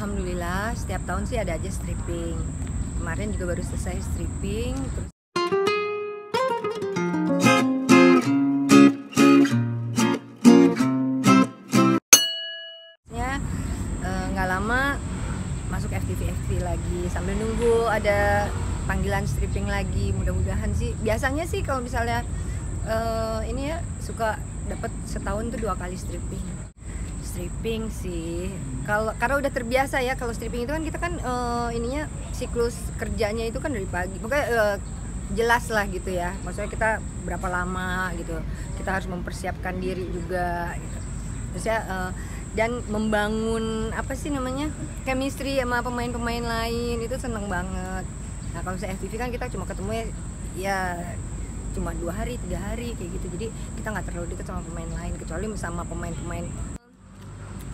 Alhamdulillah setiap tahun sih ada aja stripping. Kemarin juga baru selesai stripping. Terus ya nggak lama masuk FTV lagi sambil nunggu ada panggilan stripping lagi. Mudah-mudahan sih. Biasanya sih kalau misalnya ini ya suka dapat setahun tuh 2 kali stripping sih. Karena udah terbiasa ya, kalau stripping itu kan kita kan ininya siklus kerjanya itu kan dari pagi. Pokoknya jelas lah gitu ya. Maksudnya kita berapa lama gitu. Kita harus mempersiapkan diri juga gitu. Terus ya dan membangun apa sih namanya? Chemistry sama pemain-pemain lain itu seneng banget. Nah, kalau saya FTV kan kita cuma ketemu ya cuma 2 hari, 3 hari kayak gitu. Jadi kita nggak terlalu dekat sama pemain lain kecuali sama pemain-pemain.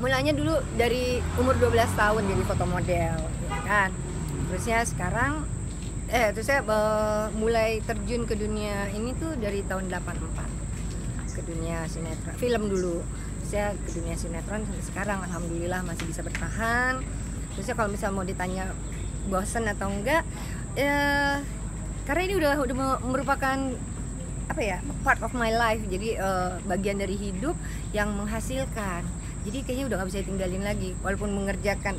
Mulanya dulu dari umur 12 tahun jadi foto model, ya kan. Terusnya sekarang terusnya mulai terjun ke dunia ini tuh dari tahun 84 ke dunia sinetron, film dulu. Saya ke dunia sinetron sampai sekarang alhamdulillah masih bisa bertahan. Terusnya kalau misal mau ditanya bosen atau enggak, karena ini udah merupakan apa ya, part of my life. Jadi bagian dari hidup yang menghasilkan. Jadi kayaknya udah gak bisa ditinggalin lagi. Walaupun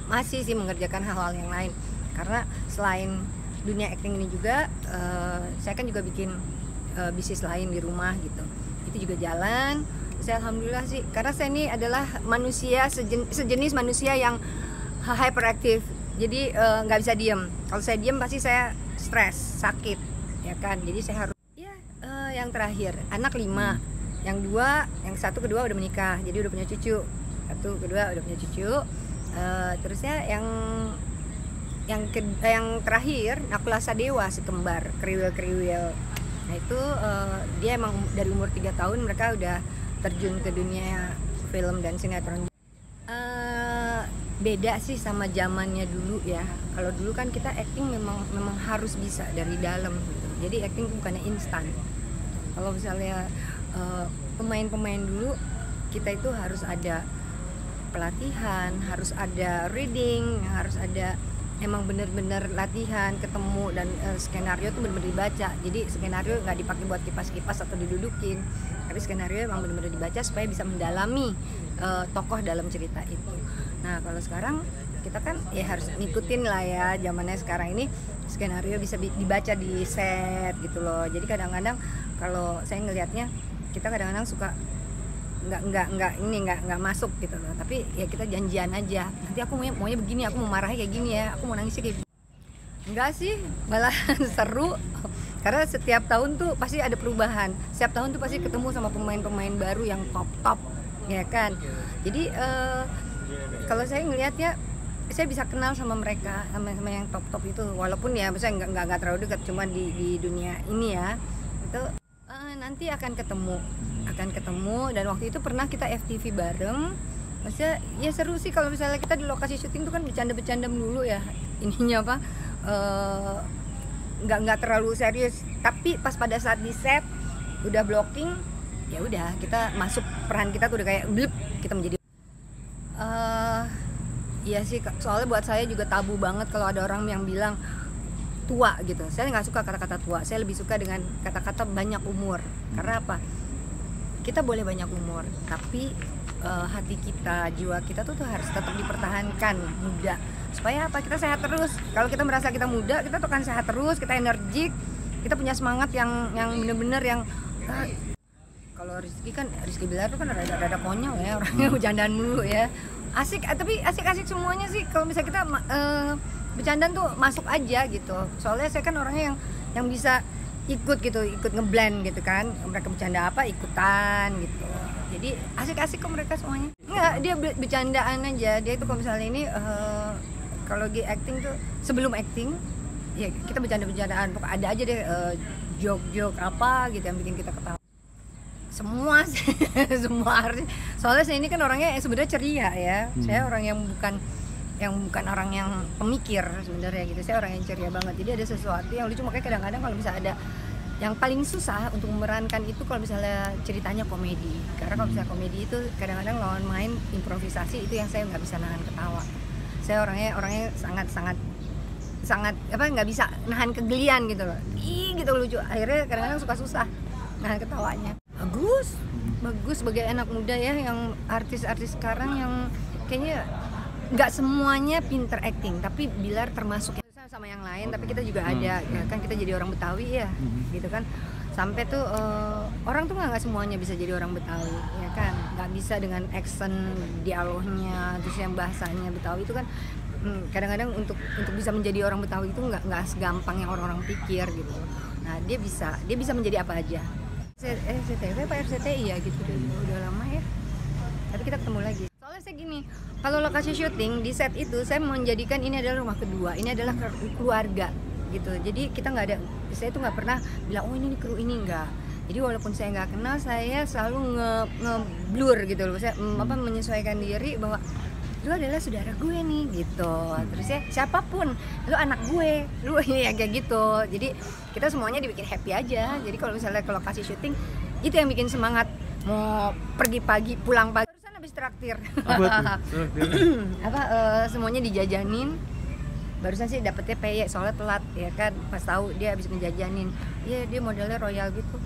masih mengerjakan hal-hal yang lain. Karena selain dunia acting ini juga, saya kan juga bikin bisnis lain di rumah gitu. Itu juga jalan. Saya alhamdulillah sih, karena saya ini adalah manusia sejenis manusia yang hyperactive. Jadi nggak bisa diem. Kalau saya diem pasti saya stres, sakit, ya kan. Jadi saya harus. Yang terakhir, anak 5, yang 2, yang 1 kedua udah menikah, jadi udah punya cucu. 1 kedua udah punya cucu. Terusnya yang terakhir Nakula Sadewa, si kembar, kriwil. Nah itu dia emang dari umur 3 tahun mereka udah terjun ke dunia film dan sinetron. Beda sih sama zamannya dulu ya. Kalau dulu kan kita acting memang harus bisa dari dalam gitu. Jadi acting bukannya instan. Kalau misalnya pemain-pemain dulu, kita itu harus ada pelatihan, harus ada reading, harus ada emang bener-bener latihan, ketemu, dan skenario tuh bener-bener dibaca. Jadi skenario nggak dipakai buat kipas-kipas atau didudukin, tapi skenario emang bener-bener dibaca supaya bisa mendalami tokoh dalam cerita itu. Nah kalau sekarang kita kan ya harus ngikutin lah ya, zamannya sekarang ini skenario bisa dibaca di set gitu loh. Jadi kadang-kadang kalau saya ngelihatnya, kita kadang-kadang suka nggak masuk gitu loh. Tapi ya kita janjian aja, nanti aku maunya begini, aku mau marahnya kayak gini ya, aku mau nangisnya kayak gini. Enggak sih, malah seru. Karena setiap tahun tuh pasti ada perubahan. Setiap tahun tuh pasti ketemu sama pemain-pemain baru yang top, ya kan. Jadi kalau saya ngelihatnya, saya bisa kenal sama mereka, sama yang top itu. Walaupun ya misalnya nggak terlalu dekat, cuma di dunia ini ya. Itu nanti akan ketemu, dan waktu itu pernah kita FTV bareng. Maksudnya ya seru sih kalau misalnya kita di lokasi syuting tuh kan bercanda dulu ya, ininya apa, nggak terlalu serius. Tapi pas pada saat di set udah blocking, ya udah kita masuk, peran kita tuh udah kayak blip, kita menjadi iya sih, soalnya buat saya juga tabu banget kalau ada orang yang bilang tua gitu. Saya nggak suka kata-kata tua, saya lebih suka dengan kata-kata banyak umur. Karena apa? Kita boleh banyak umur, tapi hati kita, jiwa kita tuh harus tetap dipertahankan muda. Supaya apa? Kita sehat terus. Kalau kita merasa kita muda, kita tuh akan sehat terus, kita energik, kita punya semangat yang bener-bener yang kalau Rizky Bilar tuh kan rada konyol ya, orangnya bercandaan mulu ya. Asik, tapi asik-asik semuanya sih. Kalau misalnya kita bercandaan tuh masuk aja gitu. Soalnya saya kan orangnya yang bisa ikut ngeblend gitu kan. Mereka bercanda apa, ikutan gitu. Jadi asik-asik kok mereka semuanya. Enggak, dia bercandaan aja. Dia itu kalau misalnya ini kalau di acting tuh, sebelum acting ya kita bercandaan. Pokoknya ada aja deh joke apa gitu yang bikin kita ketawa. Semua artis. Soalnya saya ini kan orangnya sebenarnya ceria ya. Saya orang yang bukan orang yang pemikir sebenarnya gitu. Saya orang yang ceria banget. Jadi ada sesuatu yang lucu, makanya kadang-kadang kalau misalnya ada yang paling susah untuk memerankan itu kalau misalnya ceritanya komedi. Karena kalau misalnya komedi itu kadang-kadang lawan main improvisasi, itu yang saya nggak bisa nahan ketawa. Saya orangnya sangat apa, nggak bisa nahan kegelian gitu loh. Gitu lucu. Akhirnya kadang-kadang suka susah nahan ketawanya. Bagus sebagai anak muda ya, yang artis-artis sekarang yang kayaknya nggak semuanya pinter acting, tapi Bilar termasuk sama yang lain, tapi kita juga ada ya kan, kita jadi orang Betawi ya gitu kan, sampai tuh orang tuh nggak semuanya bisa jadi orang Betawi ya kan, nggak bisa dengan accent dialognya, terus yang bahasanya Betawi itu kan kadang-kadang untuk bisa menjadi orang Betawi itu nggak segampang yang orang-orang pikir gitu. Nah dia bisa menjadi apa aja. SCTV apa RCTI ya gitu, udah lama ya, tapi kita ketemu lagi. Soalnya saya gini, kalau lokasi syuting di set itu saya menjadikan ini adalah rumah kedua, ini adalah keluarga gitu. Jadi kita nggak ada, saya tuh nggak pernah bilang oh ini kru ini, enggak. Jadi walaupun saya nggak kenal, saya selalu nge-blur gitu loh, saya menyesuaikan diri bahwa lu adalah saudara gue nih gitu. Terus ya siapapun, lu anak gue, lu ya kayak gitu. Jadi kita semuanya dibikin happy aja. Jadi kalau misalnya ke lokasi syuting itu yang bikin semangat, mau pergi pagi pulang pagi. Barusan habis traktir. Semuanya dijajanin. Barusan sih dapetnya peye soalnya telat ya kan, pas tahu dia habis ngejajanin. Iya dia modelnya royal gitu.